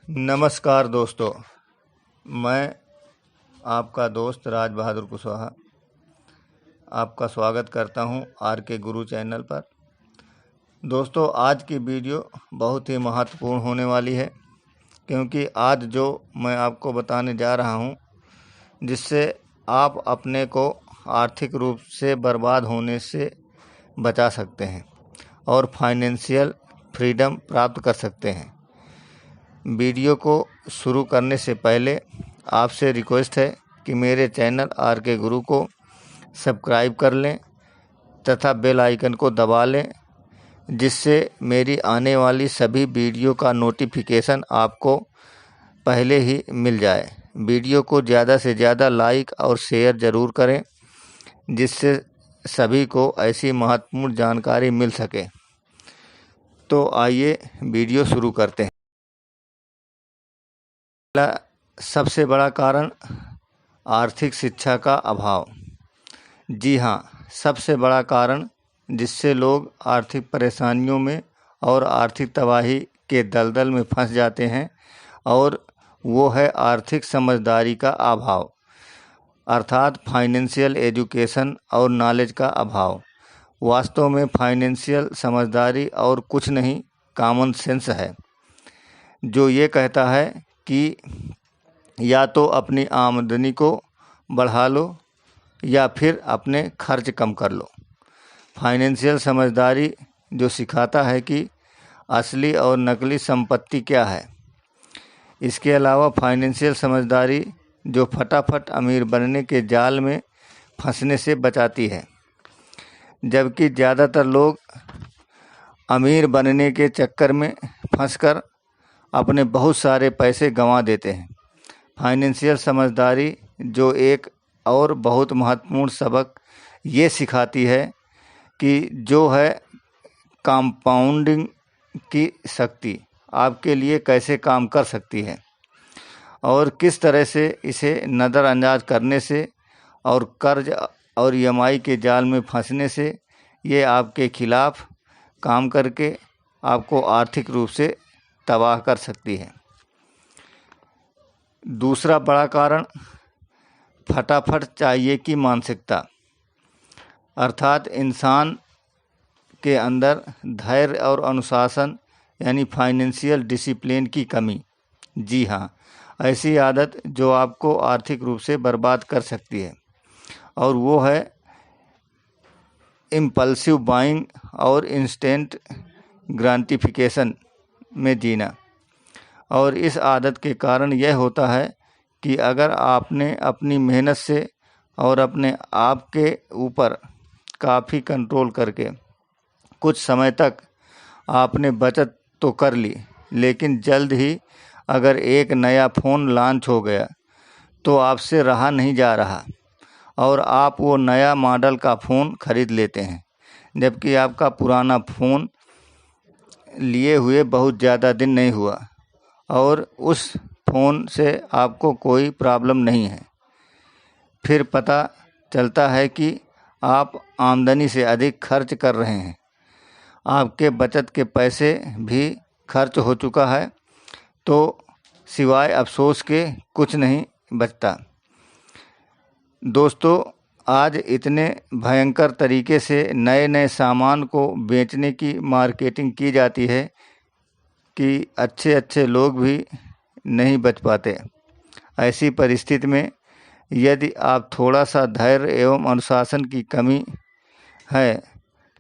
नमस्कार दोस्तों, मैं आपका दोस्त राज बहादुर कुशवाहा आपका स्वागत करता हूं आर के गुरु चैनल पर। दोस्तों, आज की वीडियो बहुत ही महत्वपूर्ण होने वाली है, क्योंकि आज जो मैं आपको बताने जा रहा हूं, जिससे आप अपने को आर्थिक रूप से बर्बाद होने से बचा सकते हैं और फाइनेंशियल फ्रीडम प्राप्त कर सकते हैं। वीडियो को शुरू करने से पहले आपसे रिक्वेस्ट है कि मेरे चैनल आर के गुरु को सब्सक्राइब कर लें तथा बेल आइकन को दबा लें, जिससे मेरी आने वाली सभी वीडियो का नोटिफिकेशन आपको पहले ही मिल जाए। वीडियो को ज़्यादा से ज़्यादा लाइक और शेयर ज़रूर करें, जिससे सभी को ऐसी महत्वपूर्ण जानकारी मिल सके। तो आइए वीडियो शुरू करते हैं। सबसे बड़ा कारण आर्थिक शिक्षा का अभाव। जी हाँ, सबसे बड़ा कारण जिससे लोग आर्थिक परेशानियों में और आर्थिक तबाही के दलदल में फंस जाते हैं, और वो है आर्थिक समझदारी का अभाव, अर्थात फाइनेंशियल एजुकेशन और नॉलेज का अभाव। वास्तव में फाइनेंशियल समझदारी और कुछ नहीं, कॉमन सेंस है, जो ये कहता है कि या तो अपनी आमदनी को बढ़ा लो या फिर अपने खर्च कम कर लो। फाइनेंशियल समझदारी जो सिखाता है कि असली और नकली संपत्ति क्या है। इसके अलावा फाइनेंशियल समझदारी जो फटाफट अमीर बनने के जाल में फंसने से बचाती है, जबकि ज़्यादातर लोग अमीर बनने के चक्कर में फंसकर अपने बहुत सारे पैसे गंवा देते हैं। फाइनेंशियल समझदारी जो एक और बहुत महत्वपूर्ण सबक ये सिखाती है कि जो है कंपाउंडिंग की शक्ति आपके लिए कैसे काम कर सकती है, और किस तरह से इसे नज़रअंदाज करने से और कर्ज और ईएमआई के जाल में फंसने से ये आपके खिलाफ काम करके आपको आर्थिक रूप से तबाह कर सकती है। दूसरा बड़ा कारण फटाफट चाहिए की मानसिकता, अर्थात इंसान के अंदर धैर्य और अनुशासन यानी फाइनेंशियल डिसिप्लिन की कमी। जी हाँ, ऐसी आदत जो आपको आर्थिक रूप से बर्बाद कर सकती है, और वो है इम्पल्सिव बाइंग और इंस्टेंट ग्राटिफिकेशन में जीना। और इस आदत के कारण यह होता है कि अगर आपने अपनी मेहनत से और अपने आप के ऊपर काफ़ी कंट्रोल करके कुछ समय तक आपने बचत तो कर ली, लेकिन जल्द ही अगर एक नया फ़ोन लॉन्च हो गया तो आपसे रहा नहीं जा रहा और आप वो नया मॉडल का फ़ोन ख़रीद लेते हैं, जबकि आपका पुराना फ़ोन लिए हुए बहुत ज़्यादा दिन नहीं हुआ और उस फ़ोन से आपको कोई प्रॉब्लम नहीं है। फिर पता चलता है कि आप आमदनी से अधिक खर्च कर रहे हैं, आपके बचत के पैसे भी खर्च हो चुका है, तो सिवाय अफसोस के कुछ नहीं बचता। दोस्तों, आज इतने भयंकर तरीके से नए नए सामान को बेचने की मार्केटिंग की जाती है कि अच्छे अच्छे लोग भी नहीं बच पाते। ऐसी परिस्थिति में यदि आप थोड़ा सा धैर्य एवं अनुशासन की कमी है,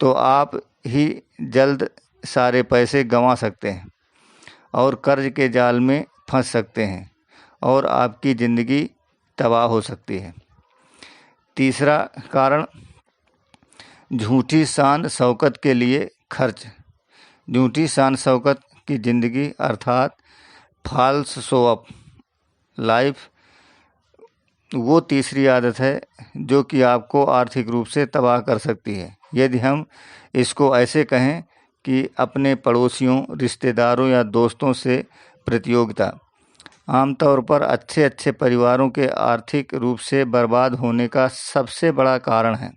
तो आप ही जल्द सारे पैसे गंवा सकते हैं और कर्ज के जाल में फंस सकते हैं और आपकी ज़िंदगी तबाह हो सकती है। तीसरा कारण झूठी शान शौकत के लिए खर्च। झूठी शान शौकत की ज़िंदगी अर्थात फॉल्स शो ऑफ लाइफ वो तीसरी आदत है जो कि आपको आर्थिक रूप से तबाह कर सकती है। यदि हम इसको ऐसे कहें कि अपने पड़ोसियों, रिश्तेदारों या दोस्तों से प्रतियोगिता आमतौर पर अच्छे अच्छे परिवारों के आर्थिक रूप से बर्बाद होने का सबसे बड़ा कारण है।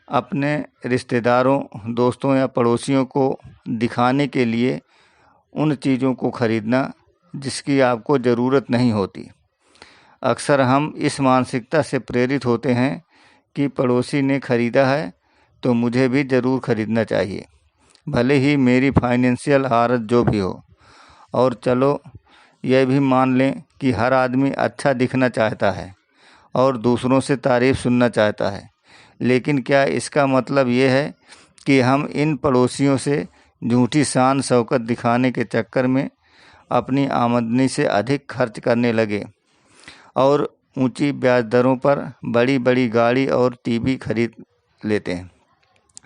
अपने रिश्तेदारों, दोस्तों या पड़ोसियों को दिखाने के लिए उन चीज़ों को खरीदना जिसकी आपको ज़रूरत नहीं होती। अक्सर हम इस मानसिकता से प्रेरित होते हैं कि पड़ोसी ने खरीदा है तो मुझे भी ज़रूर खरीदना चाहिए, भले ही मेरी फाइनेंशियल हालत जो भी हो। और चलो यह भी मान लें कि हर आदमी अच्छा दिखना चाहता है और दूसरों से तारीफ़ सुनना चाहता है, लेकिन क्या इसका मतलब ये है कि हम इन पड़ोसियों से झूठी शान शौकत दिखाने के चक्कर में अपनी आमदनी से अधिक खर्च करने लगे और ऊंची ब्याज दरों पर बड़ी बड़ी गाड़ी और टीवी खरीद लेते हैं,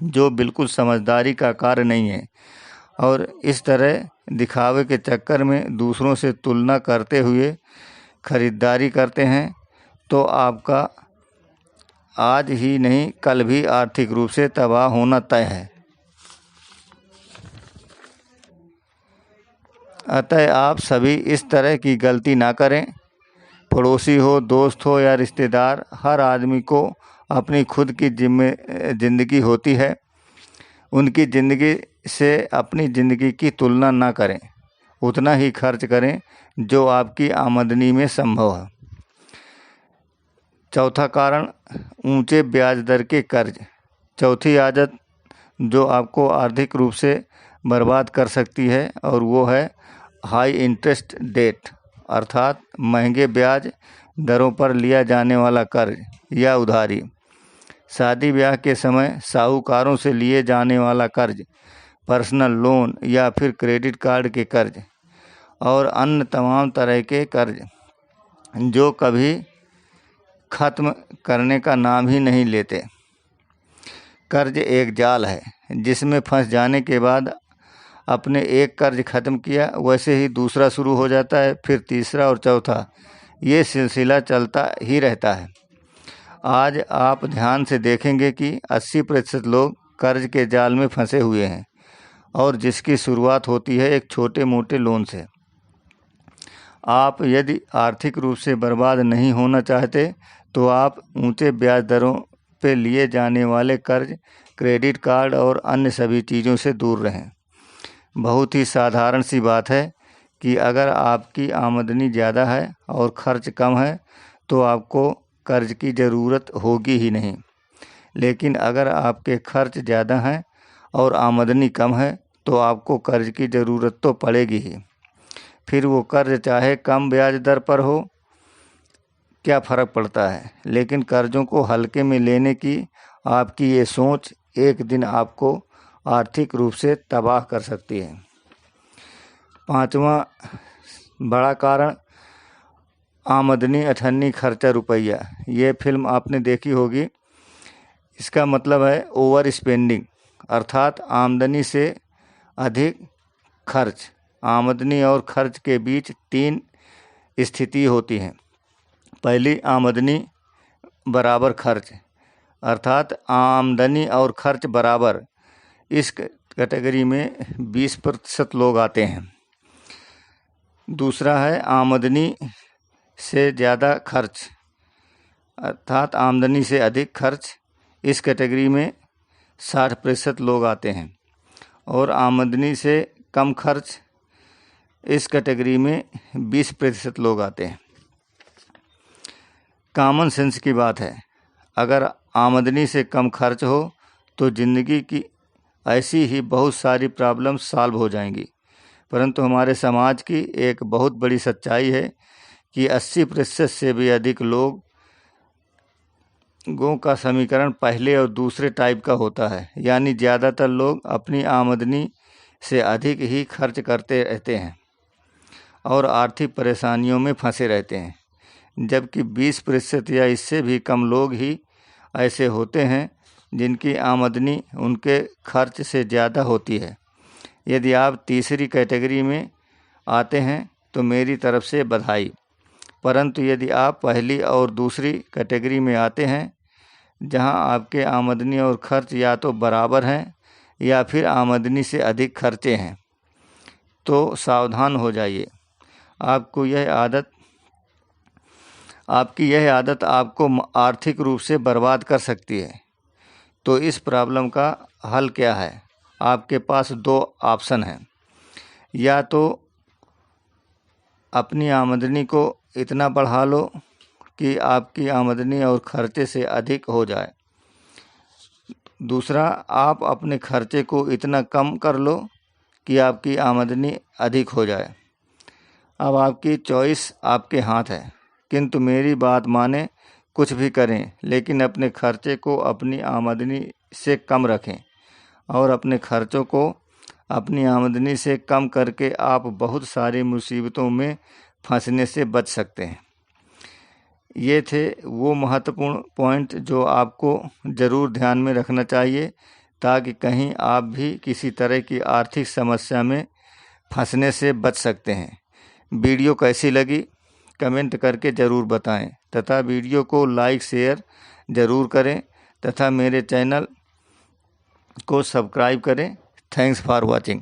जो बिल्कुल समझदारी का कार्य नहीं है। और इस तरह दिखावे के चक्कर में दूसरों से तुलना करते हुए खरीदारी करते हैं तो आपका आज ही नहीं कल भी आर्थिक रूप से तबाह होना तय है। अतः आप सभी इस तरह की गलती ना करें। पड़ोसी हो, दोस्त हो या रिश्तेदार, हर आदमी को अपनी खुद की ज़िंदगी होती है। उनकी ज़िंदगी से अपनी ज़िंदगी की तुलना ना करें। उतना ही खर्च करें जो आपकी आमदनी में संभव है। चौथा कारण, ऊंचे ब्याज दर के कर्ज। चौथी आदत जो आपको आर्थिक रूप से बर्बाद कर सकती है और वो है हाई इंटरेस्ट डेट, अर्थात महंगे ब्याज दरों पर लिया जाने वाला कर्ज या उधारी। शादी ब्याह के समय साहूकारों से लिए जाने वाला कर्ज, पर्सनल लोन या फिर क्रेडिट कार्ड के कर्ज और अन्य तमाम तरह के कर्ज जो कभी ख़त्म करने का नाम ही नहीं लेते। कर्ज एक जाल है जिसमें फंस जाने के बाद अपने एक कर्ज ख़त्म किया वैसे ही दूसरा शुरू हो जाता है, फिर तीसरा और चौथा, ये सिलसिला चलता ही रहता है। आज आप ध्यान से देखेंगे कि 80% लोग कर्ज के जाल में फंसे हुए हैं और जिसकी शुरुआत होती है एक छोटे मोटे लोन से। आप यदि आर्थिक रूप से बर्बाद नहीं होना चाहते तो आप ऊंचे ब्याज दरों पे लिए जाने वाले कर्ज, क्रेडिट कार्ड और अन्य सभी चीज़ों से दूर रहें। बहुत ही साधारण सी बात है कि अगर आपकी आमदनी ज़्यादा है और खर्च कम है तो आपको कर्ज की ज़रूरत होगी ही नहीं, लेकिन अगर आपके खर्च ज़्यादा हैं और आमदनी कम है तो आपको कर्ज की ज़रूरत तो पड़ेगी ही। फिर वो कर्ज चाहे कम ब्याज दर पर हो, क्या फ़र्क पड़ता है। लेकिन कर्ज़ों को हल्के में लेने की आपकी ये सोच एक दिन आपको आर्थिक रूप से तबाह कर सकती है। पांचवा बड़ा कारण, आमदनी अठन्नी खर्चा रुपया। ये फिल्म आपने देखी होगी। इसका मतलब है ओवर स्पेंडिंग, अर्थात आमदनी से अधिक खर्च। आमदनी और खर्च के बीच 3 स्थिति होती हैं। पहली, आमदनी बराबर खर्च, अर्थात आमदनी और खर्च बराबर। इस कैटेगरी में 20% लोग आते हैं। दूसरा है आमदनी से ज़्यादा खर्च, अर्थात आमदनी से अधिक खर्च। इस कैटेगरी में 60% लोग आते हैं। और आमदनी से कम खर्च, इस कैटेगरी में 20% लोग आते हैं। कॉमन सेंस की बात है, अगर आमदनी से कम खर्च हो तो ज़िंदगी की ऐसी ही बहुत सारी प्रॉब्लम सॉल्व हो जाएंगी। परंतु हमारे समाज की एक बहुत बड़ी सच्चाई है कि 80% से भी अधिक लोगों का समीकरण पहले और दूसरे टाइप का होता है, यानी ज़्यादातर लोग अपनी आमदनी से अधिक ही खर्च करते रहते हैं और आर्थिक परेशानियों में फंसे रहते हैं, जबकि 20% या इससे भी कम लोग ही ऐसे होते हैं जिनकी आमदनी उनके खर्च से ज़्यादा होती है। यदि आप तीसरी कैटेगरी में आते हैं तो मेरी तरफ से बधाई, परंतु यदि आप पहली और दूसरी कैटेगरी में आते हैं जहां आपके आमदनी और खर्च या तो बराबर हैं या फिर आमदनी से अधिक खर्चे हैं, तो सावधान हो जाइए। आपकी यह आदत आपको आर्थिक रूप से बर्बाद कर सकती है। तो इस प्रॉब्लम का हल क्या है? आपके पास 2 ऑप्शन हैं। या तो अपनी आमदनी को इतना बढ़ा लो कि आपकी आमदनी और खर्चे से अधिक हो जाए। दूसरा, आप अपने खर्चे को इतना कम कर लो कि आपकी आमदनी अधिक हो जाए। अब आपकी चॉइस आपके हाथ है, किंतु मेरी बात माने, कुछ भी करें लेकिन अपने खर्चे को अपनी आमदनी से कम रखें, और अपने खर्चों को अपनी आमदनी से कम करके आप बहुत सारी मुसीबतों में फंसने से बच सकते हैं। ये थे वो महत्वपूर्ण पॉइंट जो आपको ज़रूर ध्यान में रखना चाहिए, ताकि कहीं आप भी किसी तरह की आर्थिक समस्या में फंसने से बच सकते हैं। वीडियो कैसी लगी कमेंट करके ज़रूर बताएं, तथा वीडियो को लाइक शेयर ज़रूर करें, तथा मेरे चैनल को सब्सक्राइब करें। Thanks for watching.